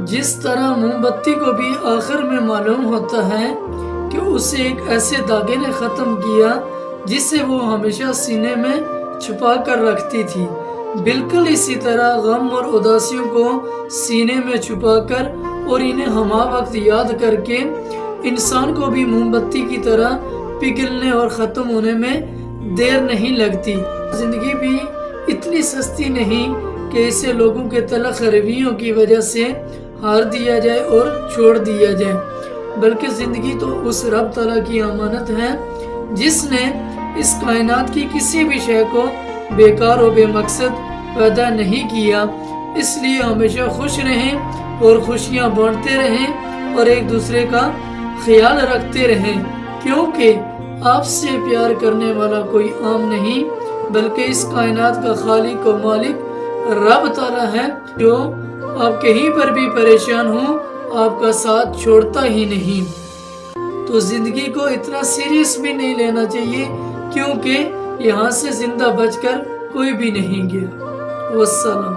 جس طرح موم بتی کو بھی آخر میں معلوم ہوتا ہے کہ اسے ایک ایسے داغے نے ختم کیا جسے وہ ہمیشہ سینے میں چھپا کر رکھتی تھی، بالکل اسی طرح غم اور اداسیوں کو سینے میں چھپا کر اور انہیں ہمہ وقت یاد کر کے انسان کو بھی موم بتی کی طرح پگھلنے اور ختم ہونے میں دیر نہیں لگتی۔ زندگی بھی اتنی سستی نہیں کہ اسے لوگوں کے تلخ رویوں کی وجہ سے ہار دیا جائے اور چھوڑ دیا جائے، بلکہ زندگی تو اس رب تعالیٰ کی امانت ہے جس نے اس کائنات کی کسی بھی شے کو بیکار و بے مقصد پیدا نہیں کیا۔ اس لیے ہمیشہ خوش رہیں اور خوشیاں بانٹتے رہیں اور ایک دوسرے کا خیال رکھتے رہیں، کیونکہ آپ سے پیار کرنے والا کوئی عام نہیں بلکہ اس کائنات کا خالق و مالک رب تعالیٰ ہے، جو آپ کہیں پر بھی پریشان ہوں آپ کا ساتھ چھوڑتا ہی نہیں۔ تو زندگی کو اتنا سیریس بھی نہیں لینا چاہیے، کیونکہ یہاں سے زندہ بچ کر کوئی بھی نہیں گیا۔ والسلام۔